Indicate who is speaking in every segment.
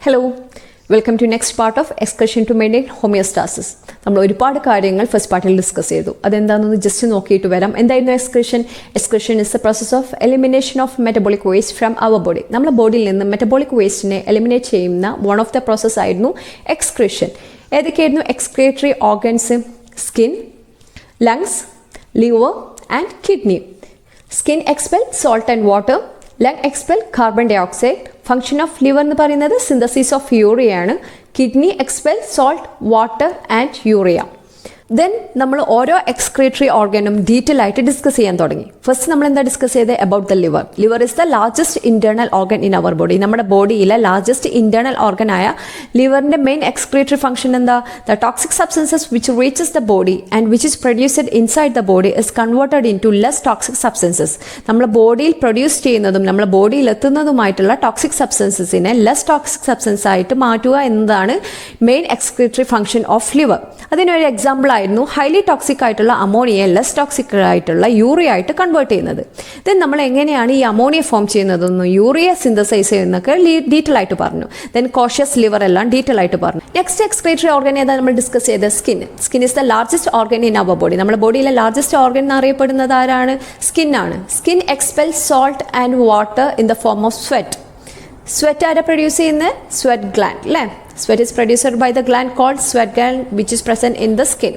Speaker 1: Hello, welcome to next part of excursion to maintain homeostasis. നമ്മൾ ഒരുപാട് കാര്യങ്ങൾ first പാർട്ടിൽ ഡിസ്കസ് ചെയ്തു. അതെന്താണെന്ന് ജസ്റ്റ് നോക്കിയിട്ട് വരാം. എന്തായിരുന്നു excretion? Excretion is the process of elimination of metabolic waste from our body. നമ്മുടെ ബോഡിയിൽ നിന്ന് മെറ്റബോളിക് വേസ്റ്റിനെ എലിമിനേറ്റ് ചെയ്യുന്ന വൺ ഓഫ് ദ പ്രോസസ് ആയിരുന്നു എക്സ്ക്രീഷൻ. ഏതൊക്കെയായിരുന്നു excretory organs? Skin, lungs, liver and kidney. Skin expel salt and water, lung expel carbon dioxide. Function of liver എന്ന് പറയുന്നത് synthesis of urea ആണ്. Kidney expel salt, water and urea. Then നമ്മൾ ഓരോ excretory ഓർഗനും detail ആയിട്ട് discuss ചെയ്യാൻ തുടങ്ങി. First നമ്മൾ എന്താ ഡിസ്കസ് ചെയ്തത്? About the liver. Liver is the largest internal organ in our body. നമ്മുടെ ബോഡിയിലെ ലാർജസ്റ്റ് ഇന്റേണൽ ഓർഗൻ ആയ ലിവറിന്റെ മെയിൻ എക്സ്ക്രീറ്ററി ഫംഗ്ഷൻ എന്താ? The toxic substances which reaches the body and which is produced inside the body is converted into less toxic substances. നമ്മുടെ ബോഡിയിൽ produce ചെയ്യുന്നതും നമ്മുടെ ബോഡിയിൽ എത്തുന്നതുമായിട്ടുള്ള ടോക്സിക് സബ്സ്റ്റൻസസിനെ ലെസ് ടോക്സിക് സബ്സ്റ്റൻസ് ആയിട്ട് മാറ്റുക എന്നതാണ് main excretory function of liver. അതിനൊരു എക്സാമ്പിൾ ആയിരുന്നു ഹൈലി ടോക്സിക് ആയിട്ടുള്ള അമോണിയെ ലെസ് ടോക്സിക് ആയിട്ടുള്ള യൂറിയ ആയിട്ട് കൺവേർട്ട് ചെയ്യുന്നത്. ദെൻ നമ്മൾ എങ്ങനെയാണ് ഈ അമോണിയ ഫോം ചെയ്യുന്നതെന്നും യൂറിയ സിന്തസൈസ് ചെയ്യുന്നതൊക്കെ ഡീറ്റെയിൽ ആയിട്ട് പറഞ്ഞു. ദെൻ കോഷ്യസ് ലിവർ എല്ലാം ഡീറ്റെയിൽ ആയിട്ട് പറഞ്ഞു. നെക്സ്റ്റ് എക്സ്ക്രീറ്ററി ഓർഗൻ ഏതാണ് നമ്മൾ ഡിസ്കസ് ചെയ്തത്? Skin. Skin is the largest organ in our body. നമ്മുടെ ബോഡിയിലെ ലാർജസ്റ്റ് ഓർഗൻ എന്നറിയപ്പെടുന്നത് ആരാണ്? സ്കിൻ ആണ്. Skin expel salt and water in the form of sweat. Sweat ആരെ പ്രൊഡ്യൂസ് ചെയ്യുന്നത്? സ്വെറ്റ് ഗ്ലാൻഡ് അല്ലേ? Sweat is produced by the gland called sweat gland which is present in the skin.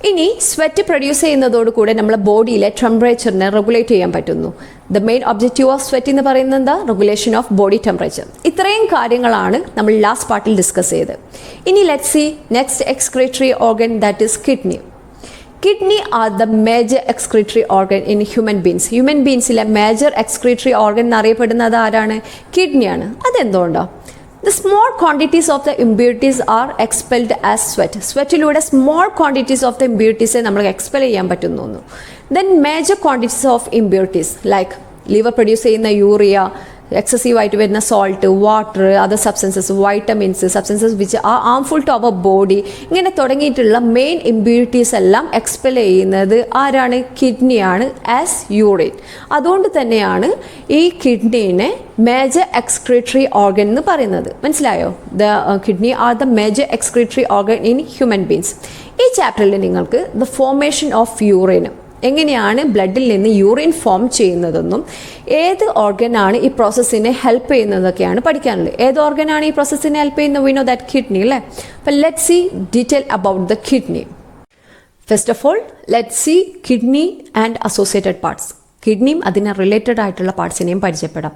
Speaker 1: ഇനി sweat produce ചെയ്യുന്നതോട് കൂടെ നമ്മുടെ ബോഡിയിലെ ടെമ്പറേച്ചറിനെ regulate ചെയ്യാൻ പറ്റുന്നു. The main objective of sweat എന്ന് പറയുന്നത് എന്താ? Regulation of body temperature. ഇത്രയും കാര്യങ്ങളാണ് നമ്മൾ ലാസ്റ്റ് പാർട്ടിൽ ഡിസ്കസ് ചെയ്തത്. ഇനി let's see next excretory organ, that is kidney. Kidney are the major excretory organ in human beings. Human ബീൻസിലെ മേജർ എക്സ്ക്രീറ്ററി ഓർഗൻ എന്നറിയപ്പെടുന്നത് ആരാണ്? കിഡ്നിയാണ്. അതെന്തുകൊണ്ടാണ്? The small quantities of the impurities are expelled as sweat. സ്വെറ്റിലൂടെ small quantities of the impurities നമ്മൾ expel ചെയ്യാൻ പറ്റുന്നു. Then major quantities of impurities like liver produce ചെയ്യുന്ന urea, excessive ആയിട്ട് വരുന്ന salt, water, other substances, vitamins, substances which are harmful to our body, ഇങ്ങനെ തുടങ്ങിയിട്ടുള്ള main impurities എല്ലാം എക്സ്പെൽ ചെയ്യുന്നത് ആരാണ്? കിഡ്നിയാണ് ആസ് യൂറിൻ. അതുകൊണ്ട് തന്നെയാണ് ഈ കിഡ്നീനെ മേജർ എക്സ്ക്രീറ്ററി ഓർഗൻ എന്ന് പറയുന്നത്. മനസ്സിലായോ? The kidney are the major excretory organ in human beans. ഈ ചാപ്റ്ററിൽ നിങ്ങൾക്ക് ദ ഫോർമേഷൻ ഓഫ് യൂറിൻ, എങ്ങനെയാണ് ബ്ലഡിൽ നിന്ന് യൂറിൻ ഫോം ചെയ്യുന്നതെന്നും ഏത് ഓർഗനാണ് ഈ പ്രോസസ്സിനെ ഹെൽപ്പ് ചെയ്യുന്നതൊക്കെയാണ് പഠിക്കാനുള്ളത്. ഏത് ഓർഗനാണ് ഈ പ്രോസസ്സിനെ ഹെൽപ്പ് ചെയ്യുന്നത്? വി നോ ദാറ്റ് കിഡ്നി അല്ലേ? അപ്പം let's see detail about the kidney. First of all let's see kidney and associated parts. കിഡ്നിയും അതിന് റിലേറ്റഡ് ആയിട്ടുള്ള പാർട്സിനെയും പരിചയപ്പെടാം.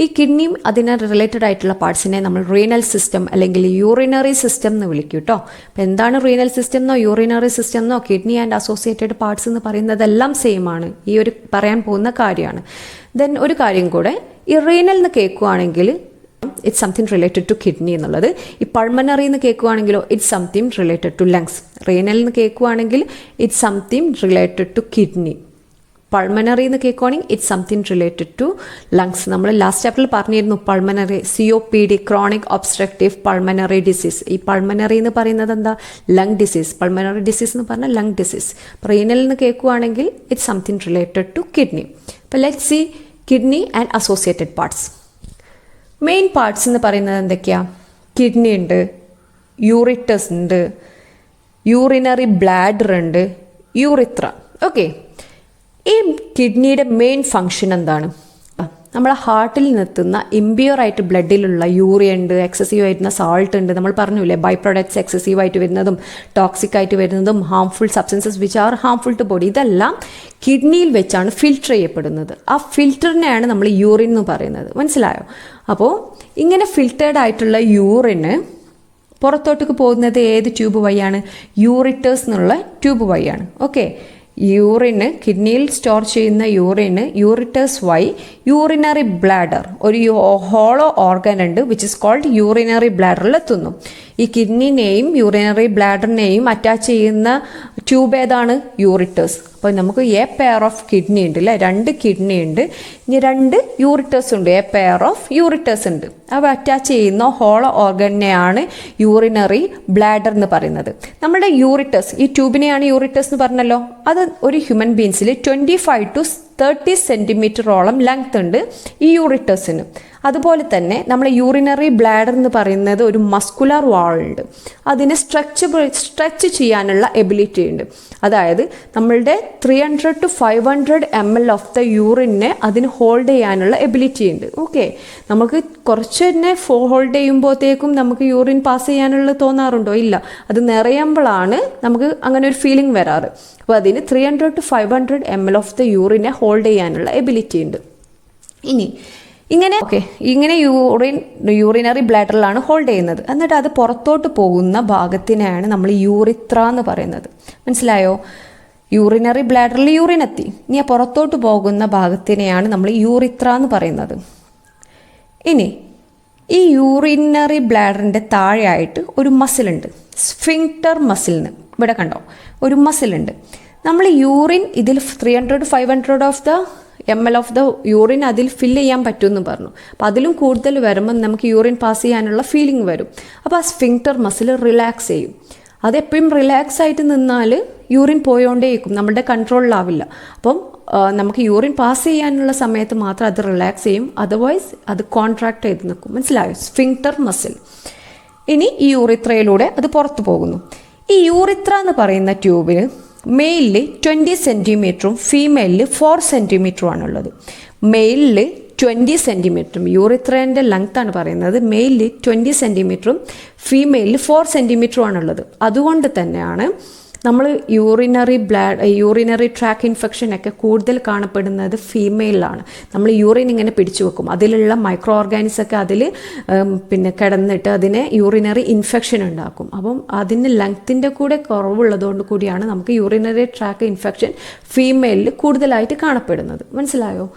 Speaker 1: ഈ കിഡ്നിയും അതിന് റിലേറ്റഡ് ആയിട്ടുള്ള പാർട്സിനെ നമ്മൾ റീനൽ സിസ്റ്റം അല്ലെങ്കിൽ യൂറിനറി സിസ്റ്റം എന്ന് വിളിക്കും കേട്ടോ. അപ്പോൾ എന്താണ് റീനൽ സിസ്റ്റം എന്നോ യൂറിനറി സിസ്റ്റം എന്നോ കിഡ്നി ആൻഡ് അസോസിയേറ്റഡ് പാർട്സ് എന്ന് പറയുന്നതെല്ലാം സെയിം ആണ്. ഈ ഒരു പറയാൻ പോകുന്ന കാര്യമാണ്. ദെൻ ഒരു കാര്യം കൂടെ, ഈ റീനൽ എന്ന് കേൾക്കുകയാണെങ്കിൽ it's something related to kidney എന്നുള്ളത്. ഈ പൾമനറി എന്ന് കേൾക്കുകയാണെങ്കിലോ it's something related to lungs. Renal എന്ന് കേൾക്കുകയാണെങ്കിൽ it's something related to kidney. Pulmonary എന്ന് കേൾക്കുകയാണെങ്കിൽ it's something related to lungs. നമ്മൾ ലാസ്റ്റ് ചാപ്റ്ററിൽ പറഞ്ഞിരുന്നു pulmonary, COPD, chronic obstructive pulmonary disease. ഈ പൾമനറി എന്ന് പറയുന്നത് എന്താ? Lung disease. പൾമനറി ഡിസീസ് എന്ന് പറഞ്ഞാൽ ലങ് ഡിസീസ്. റീനൽ എന്ന് കേൾക്കുകയാണെങ്കിൽ it's something related to kidney. അപ്പോൾ let's see kidney and associated parts. Main parts എന്ന് പറയുന്നത് എന്തൊക്കെയാണ്? കിഡ്നി ഉണ്ട്, യൂറിറ്റസ് ഉണ്ട്, യൂറിനറി ബ്ലാഡർ ഉണ്ട്, യൂറിത്ര. ഓക്കെ, ഈ കിഡ്നിയുടെ മെയിൻ ഫങ്ഷൻ എന്താണ്? നമ്മളെ ഹാർട്ടിൽ നിന്നെത്തുന്ന ഇമ്പ്യൂറായിട്ട് ബ്ലഡിലുള്ള യൂറിയ ഉണ്ട്, എക്സസീവ് ആയിട്ടുള്ള സാൾട്ട് ഉണ്ട്. നമ്മൾ പറഞ്ഞില്ലേ ബൈ പ്രൊഡക്ട്സ് എക്സസീവ് ആയിട്ട് വരുന്നതും ടോക്സിക് ആയിട്ട് വരുന്നതും harmful substances which are harmful to body. ഇതെല്ലാം കിഡ്നിയിൽ വെച്ചാണ് ഫിൽട്ടർ ചെയ്യപ്പെടുന്നത്. ആ ഫിൽറ്ററിനെയാണ് നമ്മൾ യൂറിൻ എന്ന് പറയുന്നത്. മനസ്സിലായോ? അപ്പോൾ ഇങ്ങനെ ഫിൽറ്റേർഡ് ആയിട്ടുള്ള യൂറിന് പുറത്തോട്ടേക്ക് പോകുന്നത് ഏത് ട്യൂബ് വഴിയാണ്? യൂറിറ്റേഴ്സ് എന്നുള്ള ട്യൂബ് വഴിയാണ്. ഓക്കെ, യൂറിന് കിഡ്നിയിൽ സ്റ്റോർ ചെയ്യുന്ന യൂറിന് യൂറിറ്റേഴ്സ് വഴി യൂറിനറി ബ്ലാഡർ, ഒരു ഹോളോ ഓർഗൻ ഉണ്ട് വിച്ച് ഇസ് കോൾഡ് യൂറിനറി ബ്ലാഡറിൽ എത്തുന്നു. ഈ കിഡ്നിനെയും യൂറിനറി ബ്ലാഡറിനെയും അറ്റാച്ച് ചെയ്യുന്ന ട്യൂബ് ഏതാണ്? യൂറിറ്റേഴ്സ്. അപ്പോൾ നമുക്ക് എ പെയർ ഓഫ് കിഡ്നി ഉണ്ട് അല്ലേ? 2 കിഡ്നി ഉണ്ട്, ഇനി 2 യൂറിറ്റേഴ്സ് ഉണ്ട്. എ പെയർ ഓഫ് യൂറിറ്റേഴ്സ് ഉണ്ട്. അവ അറ്റാച്ച് ചെയ്യുന്ന ഹോളോ ഓർഗനെയാണ് യൂറിനറി ബ്ലാഡർ എന്ന് പറയുന്നത്. നമ്മുടെ യൂറിറ്റേഴ്സ്, ഈ ട്യൂബിനെയാണ് യൂറിറ്റേഴ്സ് എന്ന് പറഞ്ഞല്ലോ. അത് ഒരു ഹ്യൂമൻ ബീൻസിൽ 25 to 30 സെൻറ്റിമീറ്ററോളം ലെങ്ത് ഉണ്ട് ഈ യൂറിറ്റേഴ്സിന്. അതുപോലെ തന്നെ നമ്മളെ യൂറിനറി ബ്ലാഡർ എന്ന് പറയുന്നത് ഒരു മസ്കുലർ വാൾ ഉണ്ട്, അതിനെ സ്ട്രെച്ച് ചെയ്യാനുള്ള എബിലിറ്റി ഉണ്ട്. അതായത് നമ്മളുടെ 300 to 500 ml ഓഫ് ദ യൂറിനെ അതിന് ഹോൾഡ് ചെയ്യാനുള്ള എബിലിറ്റി ഉണ്ട്. ഓക്കെ, നമുക്ക് കുറച്ച് തന്നെ ഹോൾഡ് ചെയ്യുമ്പോഴത്തേക്കും നമുക്ക് യൂറിൻ പാസ് ചെയ്യാനുള്ള തോന്നാറുണ്ടോ? ഇല്ല, അത് നിറയുമ്പോഴാണ് നമുക്ക് അങ്ങനെ ഒരു ഫീലിംഗ് വരാറ്. അപ്പോൾ അതിന് 300 to 500 ml ഓഫ് ദ യൂറിനെ ഹോൾഡ് ചെയ്യാനുള്ള എബിലിറ്റി ഉണ്ട്. ഇങ്ങനെ യൂറിനറി ബ്ലാഡറിലാണ് ഹോൾഡ് ചെയ്യുന്നത്. എന്നിട്ട് അത് പുറത്തോട്ട് പോകുന്ന ഭാഗത്തിനെയാണ് നമ്മൾ യൂറിത്ര എന്ന് പറയുന്നത്. മനസ്സിലായോ? യൂറിനറി ബ്ലാഡറിൽ യൂറിൻ എത്തി, ഇനി പുറത്തോട്ട് പോകുന്ന ഭാഗത്തിനെയാണ് നമ്മൾ യൂറിത്ര എന്ന് പറയുന്നത്. ഇനി ഈ യൂറിനറി ബ്ലാഡറിൻ്റെ താഴെയായിട്ട് ഒരു മസിലുണ്ട്, സ്ഫിങ്ക്ടർ മസിലിന്. ഇവിടെ കണ്ടോ, ഒരു മസിലുണ്ട്. നമ്മൾ യൂറിൻ ഇതിൽ 300 to 500 of the ml of the urine അതിൽ ഫില്ല് ചെയ്യാൻ പറ്റുമെന്ന് പറഞ്ഞു. അപ്പോൾ അതിലും കൂടുതൽ വരുമ്പോൾ നമുക്ക് യൂറിൻ പാസ് ചെയ്യാനുള്ള ഫീലിംഗ് വരും. അപ്പോൾ ആ സ്ഫിങ്ക്ടർ മസിൽ റിലാക്സ് ചെയ്യും. അതെപ്പോഴും റിലാക്സ് ആയിട്ട് നിന്നാൽ യൂറിൻ പോയോണ്ടേയിരിക്കും, നമ്മുടെ കൺട്രോളിലാവില്ല. അപ്പം നമുക്ക് യൂറിൻ പാസ് ചെയ്യാനുള്ള സമയത്ത് മാത്രം അത് റിലാക്സ് ചെയ്യും, അതർവൈസ് അത് കോൺട്രാക്ട് ചെയ്ത് നിൽക്കും. മനസ്സിലായോ? സ്ഫിങ്ക്ടർ മസിൽ. ഇനി ഈ യൂറിത്രയിലൂടെ അത് പുറത്തു പോകുന്നു. ഈ യൂറിത്ര എന്ന് പറയുന്ന ട്യൂബിന് മെയിലിൽ 20 സെൻറ്റിമീറ്ററും ഫീമെയിലിൽ 4 സെൻറ്റിമീറ്ററുമാണുള്ളത്. മെയിലിൽ 20 സെൻറ്റിമീറ്ററും, യൂറിത്രേൻ്റെ ലെങ്ത്താണ് പറയുന്നത്, മെയിലിൽ 20 സെൻറ്റിമീറ്ററും ഫീമെയിലിൽ 4 സെൻറ്റിമീറ്ററുമാണുള്ളത്. അതുകൊണ്ട് തന്നെയാണ് നമ്മൾ യൂറിനറി ട്രാക്ക് ഇൻഫെക്ഷനൊക്കെ കൂടുതൽ കാണപ്പെടുന്നത് ഫീമെയിലാണ്. നമ്മൾ യൂറിൻ ഇങ്ങനെ പിടിച്ചു വെക്കും, അതിലുള്ള മൈക്രോ ഓർഗാനിസം ഒക്കെ അതിൽ കിടന്നിട്ട് അതിനെ യൂറിനറി ഇൻഫെക്ഷൻ ഉണ്ടാക്കും. അപ്പം അതിന് ലെങ്ത്തിൻ്റെ കൂടെ കുറവുള്ളതുകൊണ്ട് കൂടിയാണ് നമുക്ക് യൂറിനറി ട്രാക്ക് ഇൻഫെക്ഷൻ ഫീമെയിലിൽ കൂടുതലായിട്ട് കാണപ്പെടുന്നത്. മനസ്സിലായോ?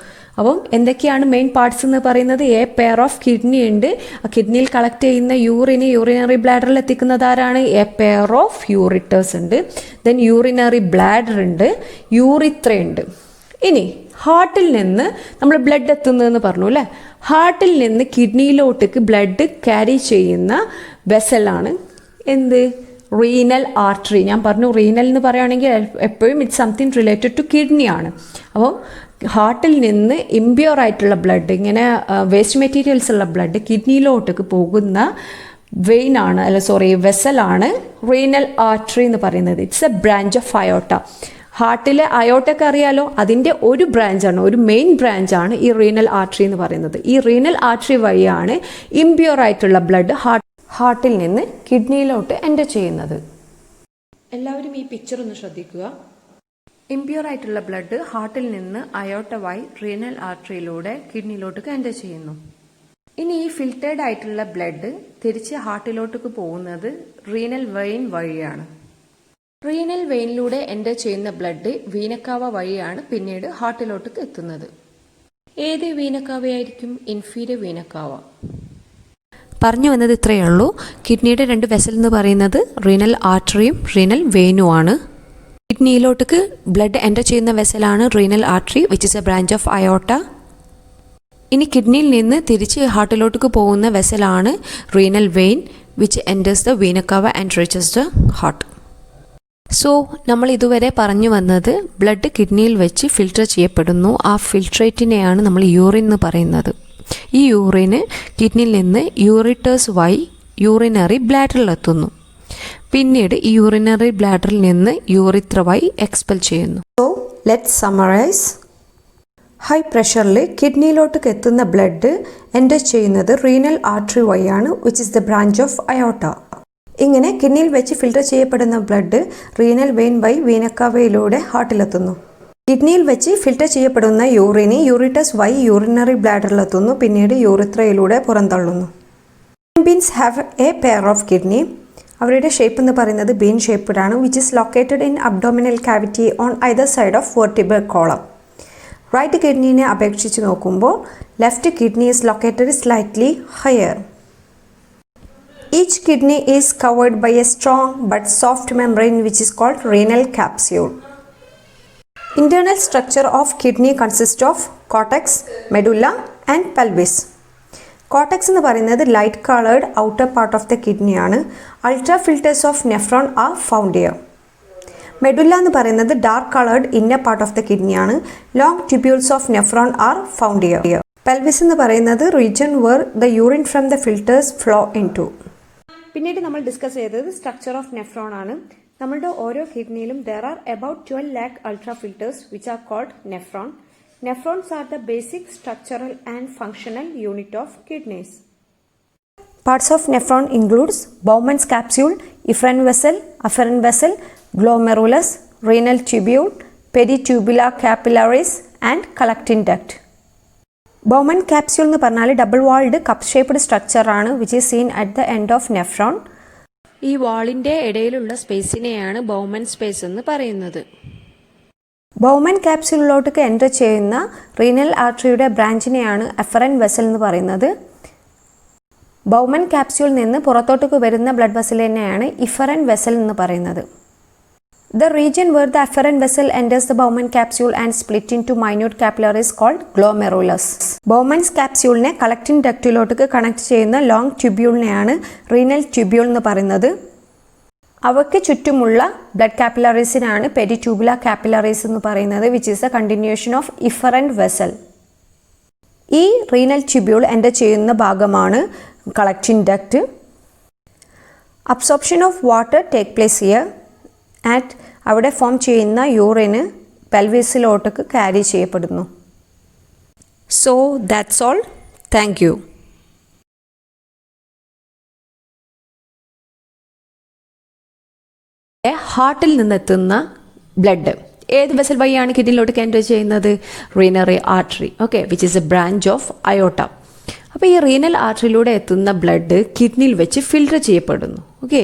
Speaker 1: അപ്പം എന്തൊക്കെയാണ് മെയിൻ പാർട്സ് എന്ന് പറയുന്നത്? എ പെയർ ഓഫ് കിഡ്നി ഉണ്ട്, കിഡ്നിയിൽ കളക്ട് ചെയ്യുന്ന യൂറിനറി ബ്ലാഡറിൽ എത്തിക്കുന്നത് ആരാണ്? എ പെയർ ഓഫ് യൂറിറ്റേഴ്സ് ഉണ്ട്. ദെൻ യൂറിനറി ബ്ലാഡർ ഉണ്ട്, യൂറിത്ര ഉണ്ട്. ഇനി ഹാർട്ടിൽ നിന്ന് നമ്മൾ ബ്ലഡ് എത്തുന്നതെന്ന് പറഞ്ഞു അല്ലേ? ഹാർട്ടിൽ നിന്ന് കിഡ്നിയിലോട്ടേക്ക് ബ്ലഡ് ക്യാരി ചെയ്യുന്ന വെസലാണ് എന്ത്? Renal artery. ഞാൻ പറഞ്ഞു റീനൽ എന്ന് പറയുകയാണെങ്കിൽ എപ്പോഴും ഇറ്റ്സ് സംതിങ് റിലേറ്റഡ് ടു കിഡ്നിയാണ്. അപ്പം ഹാർട്ടിൽ നിന്ന് ഇംപ്യൂർ ആയിട്ടുള്ള ബ്ലഡ്, ഇങ്ങനെ വേസ്റ്റ് മെറ്റീരിയൽസ് ഉള്ള ബ്ലഡ് കിഡ്നിയിലോട്ടേക്ക് പോകുന്ന വെസലാണ് റീനൽ ആർട്ടറി എന്ന് പറയുന്നത്. It's a branch of aorta. ഹാർട്ടിലെ അയോട്ടൊക്കെ അറിയാലോ, അതിൻ്റെ ഒരു ബ്രാഞ്ചാണ്, ഒരു മെയിൻ ബ്രാഞ്ചാണ് ഈ റീനൽ ആർട്ടറി എന്ന് പറയുന്നത്. ഈ റീനൽ ആർട്ടറി വഴിയാണ് ഇംപ്യൂർ ആയിട്ടുള്ള ബ്ലഡ് ഹാർട്ടിൽ നിന്ന് കിഡ്നിയിലോട്ട് എൻ്റർ ചെയ്യുന്നത്. എല്ലാവരും ഈ പിക്ചർ ഒന്ന് ശ്രദ്ധിക്കുക. ഇംപ്യൂർ ആയിട്ടുള്ള ബ്ലഡ് ഹാർട്ടിൽ നിന്ന് അയോട്ട വഴി റീനൽ ആർട്ടറിയിലൂടെ കിഡ്നിയിലോട്ട് എൻ്റർ ചെയ്യുന്നു. ഇനി ഈ ഫിൽറ്റേർഡ് ആയിട്ടുള്ള ബ്ലഡ് തിരിച്ച് ഹാർട്ടിലോട്ടേക്ക് പോകുന്നത് റീനൽ വെയിൻ വഴിയാണ്. റീനൽ വെയിനിലൂടെ എൻ്റർ ചെയ്യുന്ന ബ്ലഡ് വീനക്കാവ വഴിയാണ് പിന്നീട് ഹാർട്ടിലോട്ടേക്ക് എത്തുന്നത്. ഏത് വീനക്കാവയായിരിക്കും? Inferior vena cava. പറഞ്ഞു വന്നത് ഇത്രയേ ഉള്ളൂ. കിഡ്നിയുടെ 2 വെസൽ എന്ന് പറയുന്നത് റീനൽ ആർട്ടറിയും റീനൽ വെയിനുമാണ്. കിഡ്നിയിലോട്ടേക്ക് ബ്ലഡ് എൻ്റർ ചെയ്യുന്ന വെസലാണ് renal artery, which is a branch of aorta. ഇനി കിഡ്നിയിൽ നിന്ന് തിരിച്ച് ഹാർട്ടിലോട്ടേക്ക് പോകുന്ന വെസലാണ് renal vein, which enters the vena cava and reaches the heart. So നമ്മൾ ഇതുവരെ പറഞ്ഞു വന്നത് ബ്ലഡ് കിഡ്നിയിൽ വെച്ച് ഫിൽറ്റർ ചെയ്യപ്പെടുന്നു. ആ ഫിൽട്രേറ്റിനെയാണ് നമ്മൾ യൂറിൻ എന്ന് പറയുന്നത്. ഈ യൂറിന് കിഡ്നിയിൽ നിന്ന് യൂറിറ്റേഴ്സ് വഴി യൂറിനറി ബ്ലാഡറിലെത്തുന്നു. പിന്നീട് ഈ യൂറിനറി ബ്ലാഡറിൽ നിന്ന് യൂറിത്ര വഴി എക്സ്പെൽ ചെയ്യുന്നു. So let's summarise. ഹൈ പ്രഷറിൽ കിഡ്നിയിലോട്ടേക്ക് എത്തുന്ന ബ്ലഡ് എൻ്റർ ചെയ്യുന്നത് റീനൽ ആർട്ടറി വഴിയാണ്, which is the branch of അയോട്ട. ഇങ്ങനെ കിഡ്നിയിൽ വെച്ച് ഫിൽറ്റർ ചെയ്യപ്പെടുന്ന ബ്ലഡ് റീനൽ വെയിൻ വഴി വീനക്കാവയിലൂടെ ഹാർട്ടിലെത്തുന്നു. കിഡ്നിയിൽ വെച്ച് ഫിൽറ്റർ ചെയ്യപ്പെടുന്ന യൂറിന് യൂറിറ്റസ് വഴി യൂറിനറി ബ്ലാഡറിലെത്തുന്നു, പിന്നീട് യൂറിത്രയിലൂടെ പുറന്തള്ളുന്നു. Beans have a pair of kidney. അവരുടെ ഷേപ്പ് എന്ന് പറയുന്നത് ബീൻ ഷേപ്പ്ഡാണ്, which is located in abdominal cavity on either side of vertebral column. Right കിഡ്നിനെ അപേക്ഷിച്ച് നോക്കുമ്പോൾ left kidney is located slightly higher. Each kidney is covered by a strong but soft membrane which is called renal capsule. Internal structure of kidney consists of cortex, medulla and pelvis. Cortex എന്ന് പറയുന്നത് light colored outer part of the kidney ആണ്. Ultra filters of nephron are found here.
Speaker 2: Medulla എന്ന് പറയുന്നത് dark coloured inner part of the കിഡ്നിയാണ്. Long tubules of nephron are found here. Pelvis എന്ന് പറയുന്നത് region where the urine from the filters flow into. പിന്നീട് നമ്മൾ discuss ചെയ്തത് structure of nephron ആണ്. നമ്മളുടെ ഓരോ കിഡ്നിയിലും there are about 12 lakh ultra filters which are called nephron. Nephrons are the basic structural and functional unit of kidneys. Parts of nephron includes Bowman's capsule, efferent vessel, afferent vessel, glomerulus, renal tubule, peritubular capillaries and collecting duct. Bowman capsule എന്ന് പറഞ്ഞാൽ double walled cup shaped structure ആണ് which is seen at the end of nephron.
Speaker 1: ഈ വാളിന്റെ ഇടയിലുള്ള സ്പേസിനെയാണ് Bowman space എന്ന് പറയുന്നത്.
Speaker 2: Bowman ക്യാപ്സ്യൂളിലോട്ട് എൻ്റർ ചെയ്യുന്ന റീനൽ ആർട്ടറിയുടെ ബ്രാഞ്ചിനെയാണ് എഫറൻ വെസൽ എന്ന് പറയുന്നത്. ബൗമൻ ക്യാപ്സ്യൂളിൽ നിന്ന് പുറത്തോട്ട് വരുന്ന ബ്ലഡ് വെസലിനെയാണ് ഇഫറൻ വെസൽ എന്ന് പറയുന്നത്. The region where the afferent vessel enters the Bowman capsule and split into minute capillaries called glomerulus. Bowman's capsule collecting ductiലോട്ട് കണക്ട് ചെയ്യുന്ന ലോങ് ട്യൂബ്യൂളിനെയാണ് റീനൽ ട്യൂബ്യൂൾ എന്ന് പറയുന്നത്. അവയ്ക്ക് ചുറ്റുമുള്ള ബ്ലഡ് കാപ്പിലറീസിനാണ് പെരിട്യൂബുലർ കാപ്പിലറീസ് എന്ന് പറയുന്നത് which is a continuation of efferent vessel. ഈ റീനൽ ട്യൂബ്യൂൾ എൻ്റർ ചെയ്യുന്ന ഭാഗമാണ് collecting duct. Absorption of water take place here at അവിടെ ഫോം ചെയ്യുന്ന യൂറിന് പെൽവിസിലോട്ട് ക്യാരി ചെയ്യപ്പെടുന്നു. So that's all. Thank you.
Speaker 1: ഹാർട്ടിൽ നിന്നെത്തുന്ന ബ്ലഡ് ഏത് വെസൽ വഴിയാണ് കിഡ്നിയിലോട്ട് എൻ്റർ ചെയ്യുന്നത്? Renal artery. Okay, which is a branch of aorta. അപ്പോൾ ഈ റീനൽ ആർട്ടറിയിലൂടെ എത്തുന്ന ബ്ലഡ് കിഡ്നിയിൽ വെച്ച് ഫിൽട്ടർ ചെയ്യപ്പെടുന്നു. ഓക്കെ,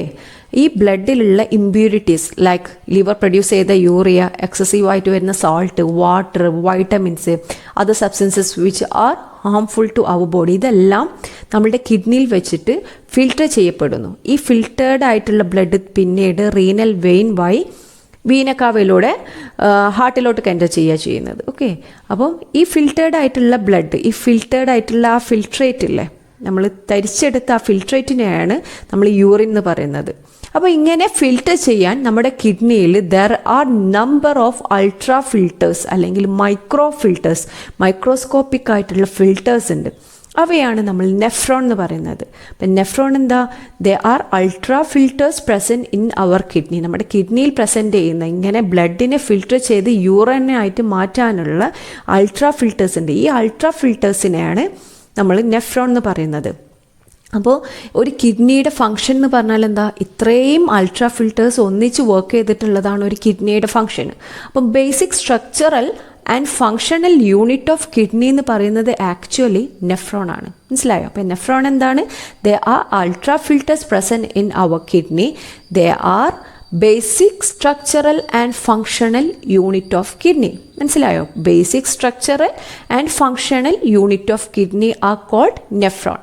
Speaker 1: ഈ ബ്ലഡിലുള്ള ഇമ്പ്യൂരിറ്റീസ് ലൈക്ക് ലിവർ പ്രൊഡ്യൂസ് ചെയ്ത യൂറിയ, എക്സസീവായിട്ട് വരുന്ന salt, water, vitamins, other substances which are harmful to our body, ഇതെല്ലാം നമ്മളുടെ കിഡ്നിയിൽ വെച്ചിട്ട് ഫിൽട്ടർ ചെയ്യപ്പെടുന്നു. ഈ ഫിൽട്ടേർഡ് ആയിട്ടുള്ള ബ്ലഡ് പിന്നീട് റീനൽ വെയിൻ വഴി വീനക്കാവയിലൂടെ ഹാർട്ടിലോട്ട് എൻ്റർ ചെയ്യുന്നത്. ഓക്കെ, അപ്പോൾ ഈ ഫിൽട്ടേർഡ് ആയിട്ടുള്ള ബ്ലഡ്, ഈ ഫിൽട്ടേർഡ് ആയിട്ടുള്ള ആ ഫിൽട്രേറ്റ് ഇല്ലേ, നമ്മൾ തരിച്ചെടുത്ത ആ ഫിൽട്രേറ്റിനെയാണ് നമ്മൾ യൂറിൻ എന്ന് പറയുന്നത്. അപ്പോൾ ഇങ്ങനെ ഫിൽട്ടർ ചെയ്യാൻ നമ്മുടെ കിഡ്നിയിൽ there are number of ultra filters അല്ലെങ്കിൽ മൈക്രോ ഫിൽട്ടേഴ്സ്, മൈക്രോസ്കോപ്പിക് ആയിട്ടുള്ള ഫിൽട്ടേഴ്സ് ഉണ്ട്. അവയാണ് നമ്മൾ നെഫ്രോൺ എന്ന് പറയുന്നത്. അപ്പം നെഫ്രോൺ എന്താ? They are ultra filters present in our kidney. നമ്മുടെ കിഡ്നിയിൽ പ്രസൻറ്റ് ചെയ്യുന്ന ഇങ്ങനെ ബ്ലഡിനെ ഫിൽട്ടർ ചെയ്ത് യൂറിനായിട്ട് മാറ്റാനുള്ള അൾട്രാ ഫിൽട്ടേഴ്സ് ഉണ്ട്. ഈ അൾട്രാ ഫിൽട്ടേഴ്സിനെയാണ് നമ്മൾ നെഫ്രോൺ എന്ന് പറയുന്നത്. അപ്പോൾ ഒരു കിഡ്നിയുടെ ഫങ്ഷൻ എന്ന് പറഞ്ഞാൽ എന്താ? ഇത്രയും അൾട്രാ ഫിൽട്ടേഴ്സ് ഒന്നിച്ച് വർക്ക് ചെയ്തിട്ടുള്ളതാണ് ഒരു കിഡ്നിയുടെ ഫങ്ഷൻ. അപ്പം basic structural and functional unit of kidney എന്ന് പറയുന്നത് ആക്ച്വലി നെഫ്രോൺ ആണ്. മനസ്സിലായോ? അപ്പോൾ നെഫ്രോൺ എന്താണ്? They are ultra filters present in our kidney. They are basic structural and functional unit of kidney. മനസ്സിലായോ? Basic structural and functional unit of kidney are called nephron.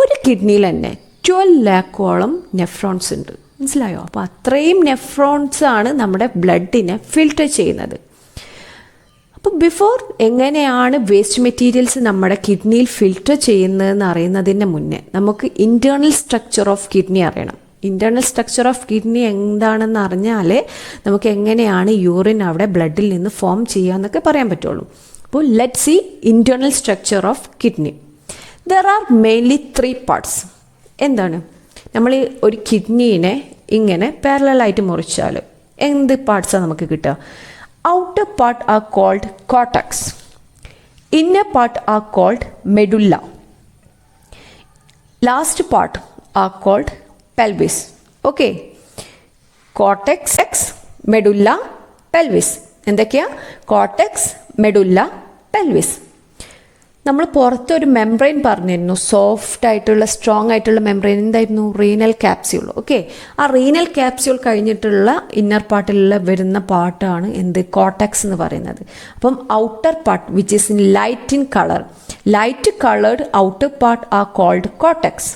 Speaker 1: ഒരു കിഡ്നിയിൽ തന്നെ 12 lakhോളം നെഫ്രോൺസ് ഉണ്ട്. മനസ്സിലായോ? അപ്പോൾ അത്രയും നെഫ്രോൺസ് ആണ് നമ്മുടെ ബ്ലഡിനെ ഫിൽട്ടർ ചെയ്യുന്നത്. അപ്പോൾ ബിഫോർ എങ്ങനെയാണ് വേസ്റ്റ് മെറ്റീരിയൽസ് നമ്മുടെ കിഡ്നിയിൽ ഫിൽട്ടർ ചെയ്യുന്നതെന്ന് അറിയുന്നതിന് മുന്നേ നമുക്ക് ഇൻറ്റേർണൽ സ്ട്രക്ചർ ഓഫ് കിഡ്നി അറിയണം. ഇൻറ്റേർണൽ സ്ട്രക്ചർ ഓഫ് കിഡ്നി എന്താണെന്ന് അറിഞ്ഞാലേ നമുക്ക് എങ്ങനെയാണ് യൂറിൻ അവിടെ ബ്ലഡിൽ നിന്ന് ഫോം ചെയ്യുക എന്നൊക്കെ പറയാൻ പറ്റുള്ളൂ. അപ്പോൾ let's see internal structure of kidney. There are mainly 3 parts. എന്താണ്? നമ്മൾ ഒരു കിഡ്നീനെ ഇങ്ങനെ പാരലായിട്ട് മുറിച്ചാൽ എന്ത് പാർട്സാണ് നമുക്ക് കിട്ടുക? Outer part are called cortex, inner part are called medulla, last part are called pelvis. Okay, cortex, medulla, pelvis. എന്തൊക്കെയാ? Cortex, medulla, pelvis. നമ്മൾ പുറത്തൊരു മെംബ്രെയിൻ പറഞ്ഞിരുന്നു, സോഫ്റ്റ് ആയിട്ടുള്ള സ്ട്രോങ് ആയിട്ടുള്ള മെംബ്രെയിൻ. എന്തായിരുന്നു? Renal capsule. ഓക്കെ, ആ റീനൽ ക്യാപ്സ്യൂൾ കഴിഞ്ഞിട്ടുള്ള inner പാർട്ടിലുള്ള വരുന്ന പാർട്ടാണ് എന്ത്? കോർട്ടക്സ് എന്ന് പറയുന്നത്. അപ്പം outer part which is in light in colour, light coloured outer part are called cortex.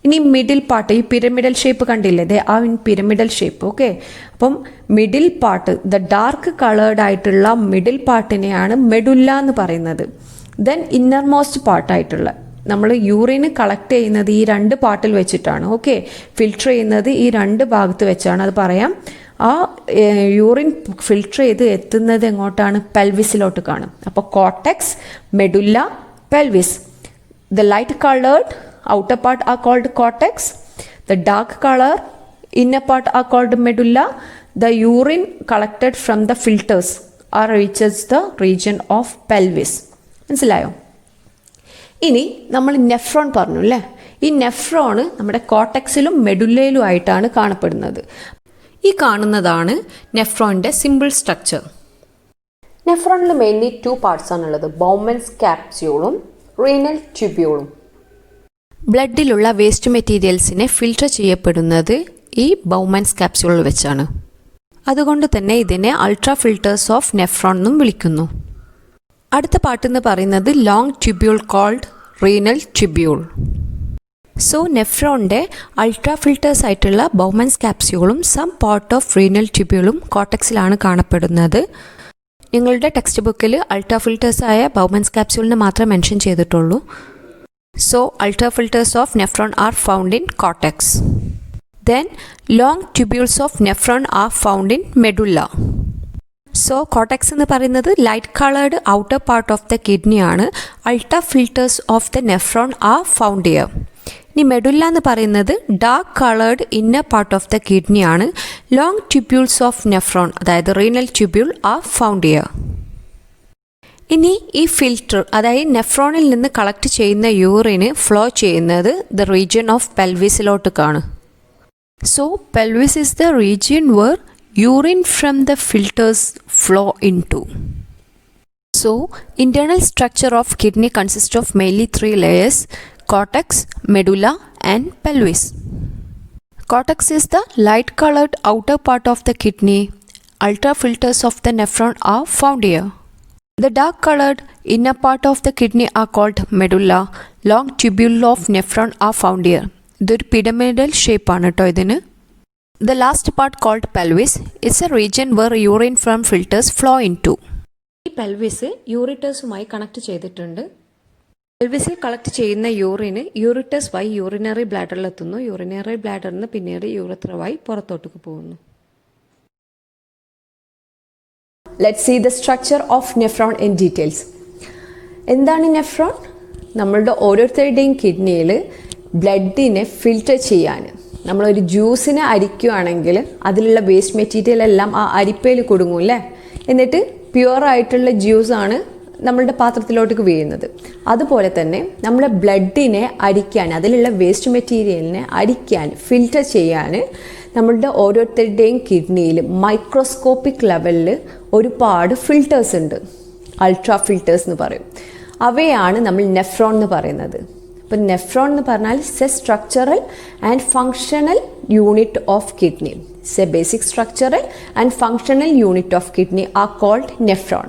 Speaker 1: ഇനി മിഡിൽ പാർട്ട്, ഈ പിരമിഡൽ ഷേപ്പ് കണ്ടില്ലേ? They are in pyramidal shape. Okay, അപ്പം middle part, the dark coloured ആയിട്ടുള്ള middle പാർട്ടിനെയാണ് medulla എന്ന് പറയുന്നത്. Then inner most പാർട്ടായിട്ടുള്ള, നമ്മൾ യൂറിന് collect ചെയ്യുന്നത് ഈ 2 പാർട്ടിൽ വെച്ചിട്ടാണ്. ഓക്കെ, ഫിൽട്ടർ ചെയ്യുന്നത് ഈ 2 ഭാഗത്ത് വെച്ചാണ്. അത് പറയാം. ആ യൂറിൻ ഫിൽട്ടർ ചെയ്ത് എത്തുന്നത് എങ്ങോട്ടാണ്? പെൽവിസിലോട്ട് കാണും. അപ്പോൾ cortex, medulla, pelvis. The light coloured outer part are called cortex, the dark colour inner part are called medulla. The urine collected from the filters reaches the region of pelvis. മനസ്സിലായോ? ഇനി നമ്മൾ nephron പറഞ്ഞു അല്ലേ? ഈ നെഫ്രോണ് നമ്മുടെ കോർട്ടെക്സിലും മെഡുല്ലയിലും ആയിട്ടാണ് കാണപ്പെടുന്നത്. ഈ കാണുന്നതാണ് നെഫ്രോണിൻ്റെ സിമ്പിൾ സ്ട്രക്ചർ. നെഫ്രോണിൽ മെയിൻലി 2 പാർട്സ് ആണുള്ളത്, ബൗമൻസ് ക്യാപ്സ്യൂളും റീനൽ ട്യൂബ്യൂളും. ബ്ലഡിലുള്ള വേസ്റ്റ് മെറ്റീരിയൽസിനെ ഫിൽട്ടർ ചെയ്യപ്പെടുന്നത് ഈ ബൗമൻസ് ക്യാപ്സ്യൂളിൽ വെച്ചാണ്. അതുകൊണ്ട് തന്നെ ഇതിനെ അൾട്രാ ഫിൽട്ടേഴ്സ് ഓഫ് നെഫ്രോൺ എന്നും വിളിക്കുന്നു. അടുത്ത പാർട്ട് എന്ന് പറയുന്നത് long tubule called renal tubule. So നെഫ്രോണിൻ്റെ അൾട്രാ ഫിൽട്ടേഴ്സ് ആയിട്ടുള്ള ബൗമൻസ് ക്യാപ്സ്യൂളും സം പാർട്ട് ഓഫ് റീനൽ ട്യൂബ്യൂളും കോർട്ടെക്സിലാണ് കാണപ്പെടുന്നത്. നിങ്ങളുടെ ടെക്സ്റ്റ് ബുക്കിൽ അൾട്രാ ഫിൽട്ടേഴ്സ് ആയ ബൗമൻസ് ക്യാപ്സ്യൂളിനെ മാത്രമേ മെൻഷൻ ചെയ്തിട്ടുള്ളൂ. So ultra filters of nephron are found in cortex. Then long tubules of nephron are found in medulla. So cortex എന്ന് പറയുന്നത് light coloured outer part of the kidney ആണ്. Ultra filters of the nephron are found here. ഇനി medulla എന്ന് പറയുന്നത് dark coloured inner part of the kidney ആണ്. Long tubules of nephron അതായത് renal tubule are found here. ഇനി ഈ filter അതായത് നെഫ്രോണിൽ നിന്ന് കളക്ട് ചെയ്യുന്ന യൂറിന് ഫ്ലോ ചെയ്യുന്നത് ദ റീജിയൻ ഓഫ് പെൽവിസിലോട്ട് കാണും. So pelvis is the region where urine from the filters flow into. So internal structure of kidney consists of mainly 3 layers: cortex, medulla and pelvis. Cortex is the light colored outer part of the kidney. Ultra filters of the nephron are found here. The dark colored inner part of the kidney are called medulla. Long tubule of nephron are found here. ഇതൊരു പിരമിഡൽ ഷേപ്പാണ് കേട്ടോ ഇതിന്. The last part called pelvis it's a region where urine from filters flow into. ഈ pelvis യൂറിറ്റേഴ്സുമായി connect ചെയ്തിട്ടുണ്ട്. പെൽവിസിൽ collect ചെയ്യുന്ന യൂറിന് യൂറിറ്റേഴ്സ് വഴി യൂറിനറി ബ്ലാഡറിലെത്തുന്നു. യൂറിനറി ബ്ലാഡറിൽ നിന്ന് പിന്നീട് യൂറിത്ര വഴി പുറത്തോട്ട് പോകുന്നു. Let's see the structure of nephron in details. എന്താണ് നെഫ്രോൺ? നമ്മളുടെ ഓരോരുത്തരുടെയും കിഡ്നിയിൽ ബ്ലഡിനെ ഫിൽറ്റർ ചെയ്യാൻ നമ്മളൊരു ജ്യൂസിനെ അരിക്കുകയാണെങ്കിൽ അതിലുള്ള വേസ്റ്റ് മെറ്റീരിയൽ എല്ലാം ആ അരിപ്പയിൽ കൊടുങ്ങും അല്ലേ? എന്നിട്ട് പ്യുവറായിട്ടുള്ള ജ്യൂസാണ് നമ്മളുടെ പാത്രത്തിലോട്ട് വീഴുന്നത്. അതുപോലെ തന്നെ നമ്മുടെ ബ്ലഡിനെ അരിക്കാൻ, അതിലുള്ള വേസ്റ്റ് മെറ്റീരിയലിനെ അരിക്കാൻ, ഫിൽറ്റർ ചെയ്യാൻ നമ്മളുടെ ഓരോരുത്തരുടെയും കിഡ്നിയിൽ മൈക്രോസ്കോപ്പിക് ലെവലിൽ ഒരുപാട് ഫിൽറ്റേഴ്സ് ഉണ്ട്. അൾട്രാ ഫിൽറ്റേഴ്സ് എന്ന് പറയും. അവയാണ് നമ്മൾ നെഫ്രോൺ എന്ന് പറയുന്നത്. ഇപ്പം നെഫ്രോൺ എന്ന് പറഞ്ഞാൽ it's a structural and functional unit of kidney. It's a basic structural and functional unit of kidney are called nephron.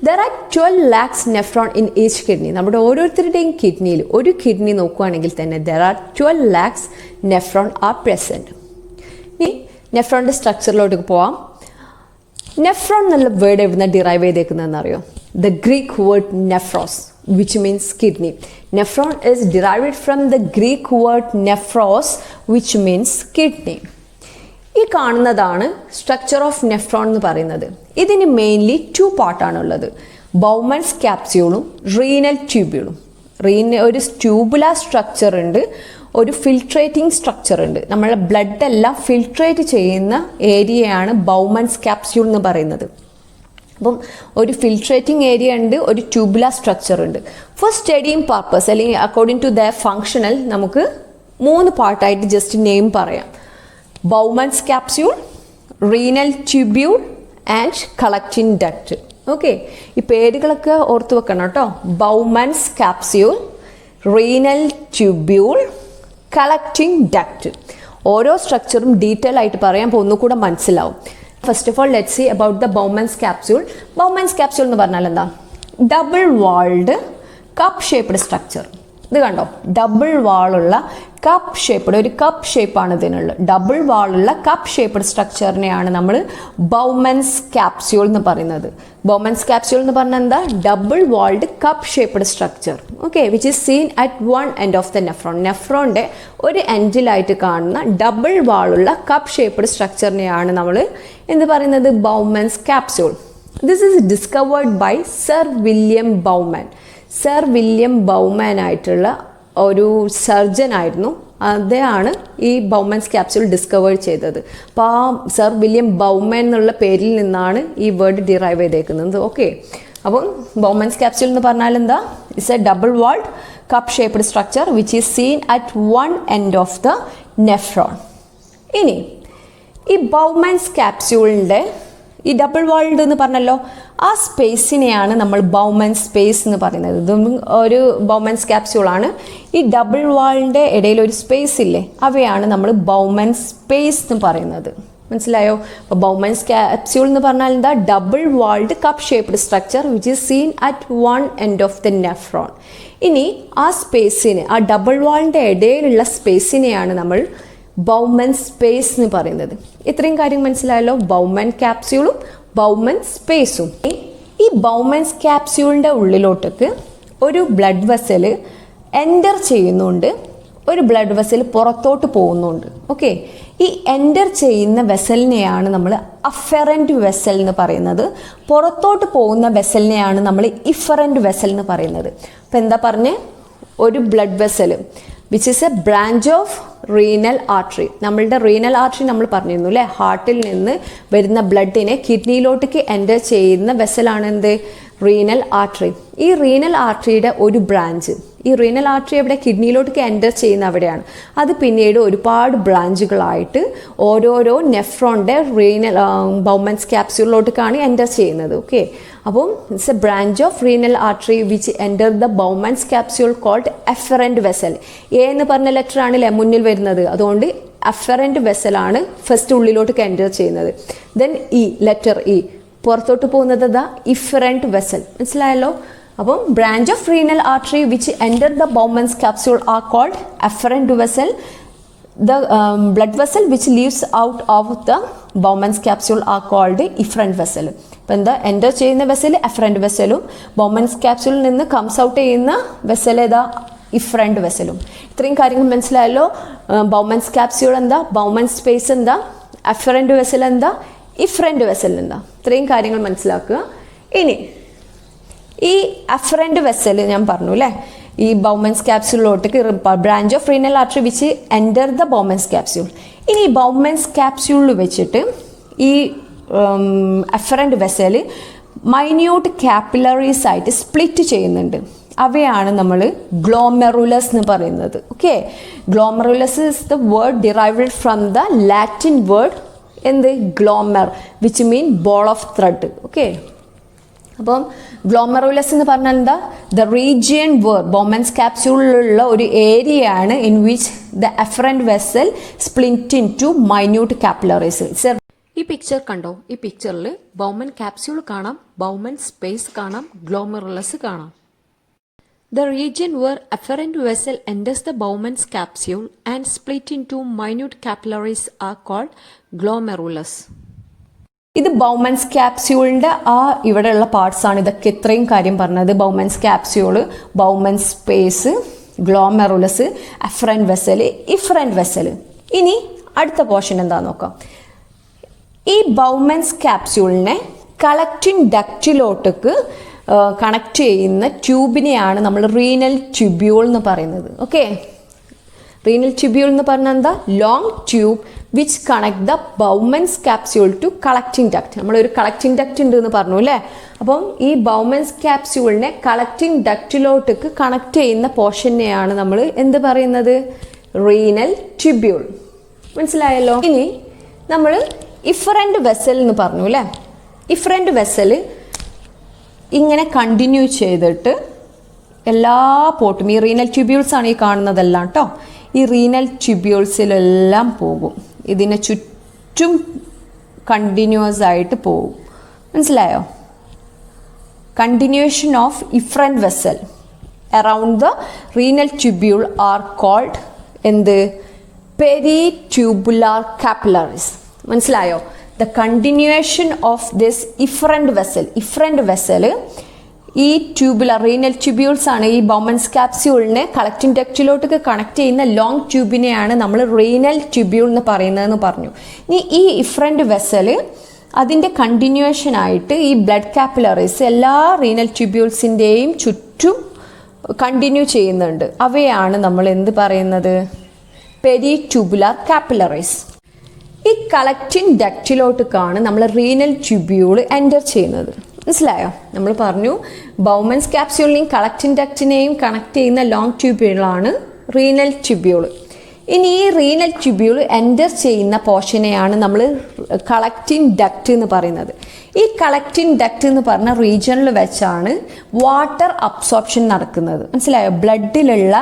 Speaker 1: There are 12 lakhs nephron in each kidney. നമ്മുടെ ഓരോരുത്തരുടെയും കിഡ്നിയിൽ ഒരു കിഡ്നി നോക്കുകയാണെങ്കിൽ തന്നെ there are 12 lakhs nephron are present. ഇനി നെഫ്രോണിൻ്റെ സ്ട്രക്ചറിലോട്ട് പോവാം. Nephron എന്നുള്ള വേർഡ് എവിടുന്ന ഡിറൈവ് ചെയ്തേക്കുന്നതെന്ന് അറിയോ? The Greek word nephros, which means kidney. Nephron is derived from the Greek word nephros, which means kidney. ഈ കാണുന്നതാണ് സ്ട്രക്ചർ ഓഫ് നെഫ്രോൺ എന്ന് പറയുന്നത്. ഇതിന് മെയിൻലി 2 പാർട്ടാണുള്ളത്, ബൗമൻസ് ക്യാപ്സ്യൂളും റീനൽ ട്യൂബ്യൂളും. ഒരു ട്യൂബുലാർ സ്ട്രക്ചർ ഉണ്ട്, ഒരു ഫിൽട്രേറ്റിംഗ് സ്ട്രക്ചർ ഉണ്ട്. നമ്മളെ ബ്ലഡ് എല്ലാം ഫിൽട്രേറ്റ് ചെയ്യുന്ന ഏരിയയാണ് ബൗമൻസ് ക്യാപ്സ്യൂൾ എന്ന് പറയുന്നത്. അപ്പം ഒരു ഫിൽട്രേറ്റിംഗ് ഏരിയ ഉണ്ട്, ഒരു ട്യൂബുലാർ സ്ട്രക്ചർ ഉണ്ട്. ഫോർ സ്റ്റഡിയിങ് പർപ്പസ് അല്ലെങ്കിൽ അക്കോർഡിംഗ് ടു ദ ഫങ്ഷണൽ നമുക്ക് 3 പാർട്ടായിട്ട് ജസ്റ്റ് നെയിം പറയാം: Bowman's capsule, renal tubule and collecting duct. Okay, ഈ പേരുകളൊക്കെ ഓർത്ത് വെക്കണം കേട്ടോ. Bowman's capsule, renal tubule, collecting duct. ഓരോ സ്ട്രക്ചറും ഡീറ്റെയിൽ ആയിട്ട് പറയാം, അപ്പോൾ ഒന്നുകൂടെ മനസ്സിലാവും. First of all let's see about the Bowman's capsule. Bowman's capsule എന്ന് പറഞ്ഞാൽ എന്താ? Double walled cup shaped structure. ഇത് കണ്ടോ, ഡബിൾ വാളുള്ള കപ്പ് ഷേപ്പ്ഡ്, ഒരു കപ്പ് ഷേപ്പാണ് ഇതിനുള്ളത്. ഡബിൾ വാളുള്ള കപ്പ് ഷേപ്പ്ഡ് സ്ട്രക്ചറിനെയാണ് നമ്മൾ ബൗമൻസ് ക്യാപ്സ്യൂൾ എന്ന് പറയുന്നത്. ബൗമൻസ് ക്യാപ്സ്യൂൾ എന്ന് പറഞ്ഞാൽ എന്താ? Double walled cup shaped structure. Okay, which is seen at one end of the nephron. നെഫ്രോണിൻ്റെ ഒരു എൻഡിലായിട്ട് കാണുന്ന ഡബിൾ വാളുള്ള കപ്പ് ഷേപ്പ്ഡ് സ്ട്രക്ചറിനെയാണ് നമ്മൾ എന്ത് പറയുന്നത്? Bowman's capsule. This is discovered by Sir William Bowman. Sir William Bowman ആയിട്ടുള്ള ഒരു സർജൻ ആയിരുന്നു. അദ്ദേഹമാണ് ഈ ബൗമൻസ് ക്യാപ്സ്യൂൾ ഡിസ്കവർ ചെയ്തത്. അപ്പോൾ ആ സർ വില്യം ബൗമാൻ എന്നുള്ള പേരിൽ നിന്നാണ് ഈ വേർഡ് ഡിറൈവ് ചെയ്തേക്കുന്നത്. ഓക്കെ, അപ്പം ബൗമൻസ് ക്യാപ്സ്യൂൾ എന്ന് പറഞ്ഞാൽ എന്താ? It's A double walled cup shaped structure which is seen at one end of the nephron. ഇനി ഈ ബൗമൻസ് ക്യാപ്സ്യൂളിൻ്റെ ഈ ഡബിൾ വാൾഡ് എന്ന് പറഞ്ഞല്ലോ, ആ സ്പേസിനെയാണ് നമ്മൾ ബൗമൻസ് സ്പേസ് എന്ന് പറയുന്നത്. ഇതും ഒരു ബൗമൻസ് ക്യാപ്സ്യൂളാണ്. ഈ ഡബിൾ വാളിൻ്റെ ഇടയിൽ ഒരു സ്പേസ് ഇല്ലേ, അവയാണ് നമ്മൾ ബൗമൻസ് സ്പേസ് എന്ന് പറയുന്നത്. മനസ്സിലായോ? അപ്പോൾ ബൗമൻസ് ക്യാപ്സ്യൂൾ എന്ന് പറഞ്ഞാൽ എന്താ? Double walled cup shaped structure which is seen at one end of the nephron. ഇനി ആ സ്പേസിന്, ആ ഡബിൾ വാളിൻ്റെ ഇടയിലുള്ള സ്പേസിനെയാണ് നമ്മൾ ബൗമൻ സ്പേസ് എന്ന് പറയുന്നത്. ഇത്രയും കാര്യം മനസ്സിലായല്ലോ, ബൗമൻ ക്യാപ്സ്യൂളും ബൗമൻ സ്പേസും. ഈ ബൗമൻസ് ക്യാപ്സ്യൂളിൻ്റെ ഉള്ളിലോട്ടേക്ക് ഒരു ബ്ലഡ് വെസൽ എൻ്റർ ചെയ്യുന്നുണ്ട്, ഒരു ബ്ലഡ് വെസൽ പുറത്തോട്ട് പോകുന്നുണ്ട്. ഓക്കെ, ഈ എൻ്റർ ചെയ്യുന്ന വെസലിനെയാണ് നമ്മൾ അഫെറൻറ്റ് വെസൽ എന്ന് പറയുന്നത്. പുറത്തോട്ട് പോകുന്ന വെസലിനെയാണ് നമ്മൾ ഇഫറൻറ്റ് വെസൽ എന്ന് പറയുന്നത്. അപ്പോൾ എന്താ പറഞ്ഞേ? ഒരു blood vessel which is a branch of renal artery. നമ്മളുടെ റീനൽ ആർട്ടറി നമ്മൾ പറഞ്ഞിരുന്നു അല്ലേ, ഹാർട്ടിൽ നിന്ന് വരുന്ന ബ്ലഡിനെ കിഡ്നിയിലോട്ടേക്ക് എൻ്റർ ചെയ്യുന്ന വെസലാണ് എന്ത്? Renal artery. ഈ റീനൽ ആർട്ടറിയുടെ ഒരു ബ്രാഞ്ച്, ഈ റീനൽ ആർട്ടറി എവിടെ? കിഡ്നിയിലോട്ടേക്ക് എൻ്റർ ചെയ്യുന്ന അവിടെയാണ്. അത് പിന്നീട് ഒരുപാട് ബ്രാഞ്ചുകളായിട്ട് ഓരോരോ നെഫ്രോണിൻ്റെ റീനൽ ബൗമൻസ് ക്യാപ്സ്യൂളിലോട്ടേക്കാണ് എൻ്റർ ചെയ്യുന്നത്. ഓക്കെ, അപ്പം it's a branch of renal artery which enter the Bowman's capsule called efferent vessel. A എന്ന് പറഞ്ഞ ലെറ്റർ ആണല്ലേ മുന്നിൽ വരുന്നത്, അതുകൊണ്ട് അഫറൻറ്റ് വെസലാണ് ഫസ്റ്റ് ഉള്ളിലോട്ടേക്ക് എൻ്റർ ചെയ്യുന്നത്. ദെൻ ഇ, ലെറ്റർ ഇ, പുറത്തോട്ട് പോകുന്നത് ദ ഇഫറൻറ്റ് വെസൽ. മനസ്സിലായല്ലോ? അപ്പം branch of renal artery which enter the Bowman's capsule are called afferent vessel. The blood vessel which leaves out of the Bowman's capsule are called efferent vessel. അപ്പോൾ എന്താ? Enter ചെയ്യുന്ന vessel efferent വെസലും ബൗമൻസ് ക്യാപ്സ്യൂളിൽ നിന്ന് comes out ചെയ്യുന്ന vessel ഏതാ? Efferent വെസലും. ഇത്രയും കാര്യങ്ങൾ മനസ്സിലായല്ലോ. ബൗമൻസ് capsule എന്താ? ബൗമൻസ് സ്പേസ് എന്താ? എഫറൻറ്റ് വെസൽ എന്താ? ഇഫറൻറ്റ് വെസൽ എന്താ? ഇത്രയും കാര്യങ്ങൾ മനസ്സിലാക്കുക. ഇനി ഈ അഫറൻറ്റ് വെസൽ ഞാൻ പറഞ്ഞു അല്ലേ, ഈ ബൗമൻസ് ക്യാപ്സ്യൂളിലോട്ടേക്ക് branch of renal artery which enter the Bowman's capsule. ഇനി ഈ ബൗമൻസ് ക്യാപ്സ്യൂളിൽ വെച്ചിട്ട് ഈ അഫറൻറ്റ് വെസൽ മൈന്യൂട്ട് കാപ്പിലറീസ് ആയിട്ട് സ്പ്ലിറ്റ് ചെയ്യുന്നുണ്ട്. അവയാണ് നമ്മൾ ഗ്ലോമെറുലസ് എന്ന് പറയുന്നത്. Okay, glomerulus is the word derived from the Latin word എന്ത്? Glomer, which mean ball of thread. Okay, അപ്പം ഗ്ലോമെറുലസ് എന്ന് പറഞ്ഞാൽ എന്താ? ദ റീജിയൻ വേർ ബൗമൻസ് ക്യാപ്സ്യൂളിലുള്ള ഒരു ഏരിയയാണ് in which the efferent vessel split in to minute capillaries. ഈ picture കണ്ടോ? ഈ പിക്ചറിൽ ബൗമൻ ക്യാപ്സ്യൂൾ കാണാം, ബൗമൻ സ്പേസ് കാണാം, ഗ്ലോമെറുലസ് കാണാം. The region where afferent vessel enters the Bowman's capsule and split into minute capillaries are called glomerulus. ഇത് ബൗമൻസ് ക്യാപ്സ്യൂളിൻ്റെ ആ ഇവിടെയുള്ള പാർട്സ് ആണ്. ഇതൊക്കെ ഇത്രയും കാര്യം പറഞ്ഞത് Bowman's capsule, Bowman's space, glomerulus, afferent vessel, efferent vessel. ഇനി അടുത്ത പോർഷൻ എന്താണെന്ന് നോക്കാം. ഈ ബൗമൻസ് ക്യാപ്സ്യൂളിനെ കളക്റ്റിംഗ് ഡക്റ്റിലോട്ടേക്ക് കണക്ട് ചെയ്യുന്ന ട്യൂബിനെയാണ് നമ്മൾ റീനൽ ട്യൂബ്യൂൾ എന്ന് പറയുന്നത്. ഓക്കെ, റീനൽ ട്യൂബ്യൂൾ എന്ന് പറഞ്ഞാൽ എന്താ? Long tube which connect the Bowman's capsule to collecting duct. നമ്മളൊരു കളക്റ്റിംഗ് ഡക്റ്റ് ഉണ്ട് എന്ന് പറഞ്ഞു അല്ലേ. അപ്പം ഈ ബൗമൻസ് ക്യാപ്സ്യൂളിനെ കളക്റ്റിംഗ് ഡക്റ്റിലോട്ടേക്ക് കണക്ട് ചെയ്യുന്ന പോർഷനെയാണ് നമ്മൾ എന്ത് പറയുന്നത്? Renal tubule. മനസ്സിലായല്ലോ? ഇനി നമ്മൾ ഇഫറൻറ്റ് വെസൽ എന്ന് പറഞ്ഞു അല്ലേ. ഇഫറൻറ്റ് വെസൽ ഇങ്ങനെ കണ്ടിന്യൂ ചെയ്തിട്ട് എല്ലാ പോർട്ടും, ഈ റീനൽ ട്യൂബ്യൂൾസ് ആണ് ഈ കാണുന്നതെല്ലാം കേട്ടോ, ഈ റീനൽ ട്യൂബ്യൂൾസിലെല്ലാം പോകും. ഇതിനെ ചുറ്റും കണ്ടിന്യൂസ് ആയിട്ട് പോകും. മനസ്സിലായോ? Continuation of efferent vessel around the renal tubule are called എന്ത്? Peritubular capillaries. മനസ്സിലായോ? The continuation of this efferent vessel ഈ ട്യൂബുലർ റീനൽ ട്യൂബ്യൂൾസ് ആണ് ഈ ബൗമൻസ് ക്യാപ്സ്യൂളിനെ കളക്റ്റിംഗ് ഡക്റ്റിലോട്ട് കണക്ട് ചെയ്യുന്ന ലോങ് ട്യൂബിനെയാണ് നമ്മൾ റീനൽ ട്യൂബ്യൂൾ എന്ന് പറയുന്നതെന്ന് പറഞ്ഞു. ഇനി ഈ ഇഫറൻറ്റ് വെസൽ അതിൻ്റെ കണ്ടിന്യൂവേഷൻ ആയിട്ട് ഈ ബ്ലഡ് കാപ്പിലറീസ് എല്ലാ റീനൽ ട്യൂബ്യൂൾസിൻ്റെയും ചുറ്റും കണ്ടിന്യൂ ചെയ്യുന്നുണ്ട്. അവയാണ് നമ്മൾ എന്ത് പറയുന്നത്? പെരിട്യൂബുലാർ കാപ്പിലറീസ്. ഈ കളക്റ്റിംഗ് ഡക്റ്റിലോട്ടാണ് നമ്മൾ റീനൽ ട്യൂബ്യൂൾ എൻ്റർ ചെയ്യുന്നത്. മനസ്സിലായോ? നമ്മൾ പറഞ്ഞു ബൗമൻസ് ക്യാപ്സ്യൂളിനെയും കളക്റ്റിംഗ് ഡക്റ്റിനെയും കണക്ട് ചെയ്യുന്ന ലോങ് ട്യൂബ്യൂളാണ് റീനൽ ട്യൂബ്യൂൾ. ഇനി ഈ റീനൽ ട്യൂബ്യൂൾ എൻ്റർ ചെയ്യുന്ന പോർഷനെയാണ് നമ്മൾ കളക്റ്റിംഗ് ഡക്റ്റ് എന്ന് പറയുന്നത്. ഈ കളക്റ്റിംഗ് ഡക്റ്റ് എന്ന് പറഞ്ഞ റീജിയണിൽ വെച്ചാണ് വാട്ടർ അബ്സോർപ്ഷൻ നടക്കുന്നത്. മനസ്സിലായോ? ബ്ലഡിലുള്ള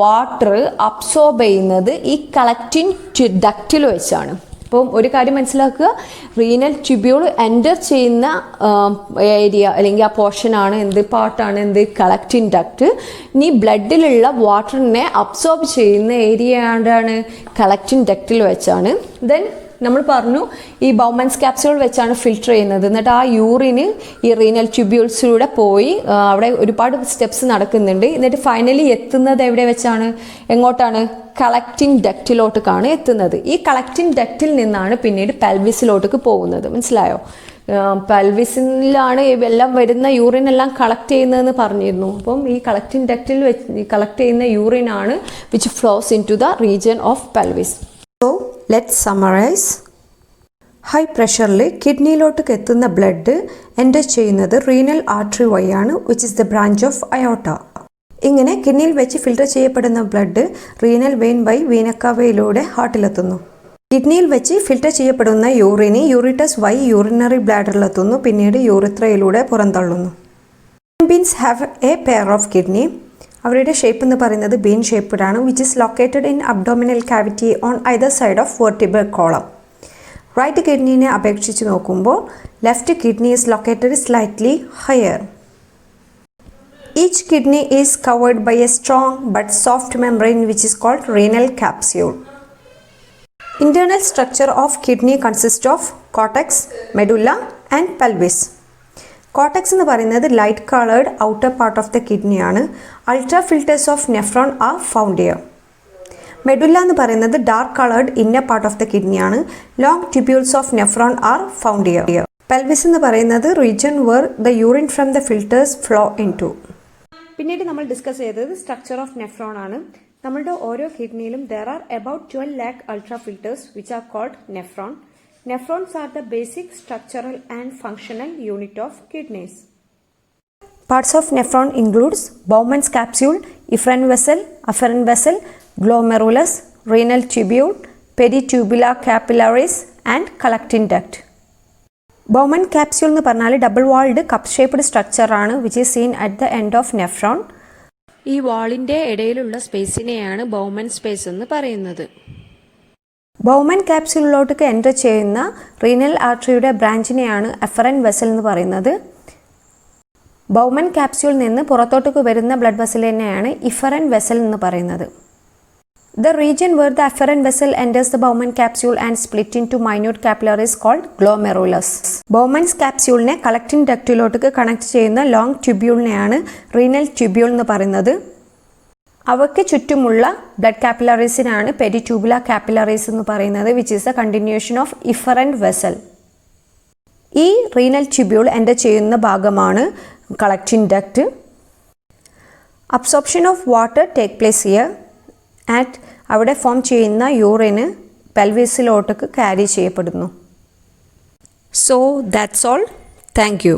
Speaker 1: വാട്ടർ അബ്സോർബ് ചെയ്യുന്നത് ഈ കളക്റ്റിംഗ് ഡക്റ്റിൽ വെച്ചാണ്. അപ്പം ഒരു കാര്യം മനസ്സിലാക്കുക, റീനൽ ട്യൂബ്യൂൾ എൻ്റർ ചെയ്യുന്ന ഏരിയ അല്ലെങ്കിൽ ആ പോർഷനാണ് പാർട്ടാണ് കളക്റ്റിംഗ് ഡക്റ്റ്. ഇനി ബ്ലഡിലുള്ള വാട്ടറിനെ അബ്സോർബ് ചെയ്യുന്ന ഏരിയ ആണ്ടാണ് കളക്റ്റിംഗ് ഡക്റ്റിൽ വെച്ചാണ്. ദെൻ നമ്മൾ പറഞ്ഞു ഈ ബൗമൻസ് ക്യാപ്സ്യൂൾ വെച്ചാണ് ഫിൽട്ടർ ചെയ്യുന്നത്. എന്നിട്ട് ആ യൂറിന് ഈ റീനൽ ട്യൂബ്യൂൾസിലൂടെ പോയി അവിടെ ഒരുപാട് സ്റ്റെപ്സ് നടക്കുന്നുണ്ട്. എന്നിട്ട് ഫൈനലി എത്തുന്നത് എവിടെ വെച്ചാണ്? എങ്ങോട്ടാണ്? കളക്റ്റിംഗ് ഡക്റ്റിലോട്ടാണ് എത്തുന്നത്. ഈ കളക്റ്റിംഗ് ഡക്റ്റിൽ നിന്നാണ് പിന്നീട് പെൽവിസിലോട്ട് പോകുന്നത്. മനസ്സിലായോ? പെൽവിസിലാണ് എല്ലാം വരുന്ന യൂറിൻ എല്ലാം കളക്ട് ചെയ്യുന്നതെന്ന് പറഞ്ഞിരുന്നു. അപ്പം ഈ കളക്റ്റിംഗ് ഡക്റ്റിൽ കളക്ട് ചെയ്യുന്ന യൂറിനാണ് which flows into the region of pelvis.
Speaker 2: So let's summarise. High പ്രഷറിൽ കിഡ്നിയിലോട്ട് എത്തുന്ന ബ്ലഡ് എൻ്റർ ചെയ്യുന്നത് റീനൽ ആർട്ടറി വഴിയാണ്, which is the branch of aorta. ഇങ്ങനെ കിഡ്നിയിൽ വെച്ച് ഫിൽട്ടർ ചെയ്യപ്പെടുന്ന ബ്ലഡ് റീനൽ വെയിൻ വഴി വീനക്കാവയിലൂടെ ഹാർട്ടിലെത്തുന്നു. കിഡ്നിയിൽ വെച്ച് ഫിൽട്ടർ ചെയ്യപ്പെടുന്ന യൂറിന് യൂറിറ്റസ് വഴി യൂറിനറി ബ്ലാഡറിലെത്തുന്നു, പിന്നീട് യൂറിത്രയിലൂടെ പുറന്തള്ളുന്നു. Beans have a pair of kidney. അവരുടെ ഷേപ്പ് എന്ന് പറയുന്നത് ബീൻ ഷേപ്പ്ഡ് ആണ്, which is located in abdominal cavity on either side of vertebral column. Right കിഡ്നിനെ അപേക്ഷിച്ച് നോക്കുമ്പോൾ left kidney is located slightly higher. Each kidney is covered by a strong but soft membrane which is called renal capsule. Internal structure of kidney consists of cortex, medulla and pelvis. Cortex എന്ന് പറയുന്നത് light coloured outer part of the kidney ആണ്. Ultra filters of nephron are found here. Medulla എന്ന് പറയുന്നത് dark coloured inner part of the kidney ആണ്. Long tubules of nephron are found here. Pelvis എന്ന് പറയുന്നത് region where the urine from the filters flow into. പിന്നീട് നമ്മൾ discuss ചെയ്തത് structure of nephron ആണ്. നമ്മളുടെ ഓരോ കിഡ്നിയിലും there are about 12 lakh ultra filters which are called nephron. Nephrons are the basic structural and functional unit of kidneys. Parts of nephron includes Bowman's capsule, efferent vessel, afferent vessel, glomerulus, renal tubule, peritubular capillaries and collecting duct. Bowman capsule എന്ന് പറഞ്ഞാൽ double walled cup shaped structure ആണ്, which is seen at the end of nephron. ഈ വാളിന്റെ ഇടയിലുള്ള സ്പേസിനെയാണ് Bowman space എന്ന് പറയുന്നത്. Bowman ക്യാപ്സ്യൂളിലോട്ട് എൻ്റർ ചെയ്യുന്ന റീനൽ ആർട്ടറിയുടെ ബ്രാഞ്ചിനെയാണ് എഫറൻറ്റ് വെസൽ എന്ന് പറയുന്നത്. ബൗമൻ ക്യാപ്സ്യൂളിൽ നിന്ന് പുറത്തോട്ട് വരുന്ന ബ്ലഡ് വെസലിനെയാണ് ഇഫറൻറ്റ് വെസൽ എന്ന് പറയുന്നത്. The region where the afferent vessel enters the Bowman capsule and split into minute capillaries called glomerulus. Bowman's capsule ne collecting ductiloട്ട് കണക്ട് ചെയ്യുന്ന ലോങ് ട്യൂബ്യൂളിനെയാണ് റീനൽ ട്യൂബ്യൂൾ എന്ന് പറയുന്നത്. അവയ്ക്ക് ചുറ്റുമുള്ള ബ്ലഡ് കാപ്പിലറീസിനാണ് പെരിട്യൂബുലാർ കാപ്പിലറീസ് എന്ന് പറയുന്നത്, which is the continuation of efferent vessel. ഈ റീനൽ ട്യൂബ്യൂൾ എൻ്റർ ചെയ്യുന്ന ഭാഗമാണ് collecting duct. Absorption of water take place here. അവിടെ ഫോം ചെയ്യുന്ന യൂറിന് പെൽവിസിലോട്ട് ക്യാരി ചെയ്യപ്പെടുന്നു. So that's all. Thank U.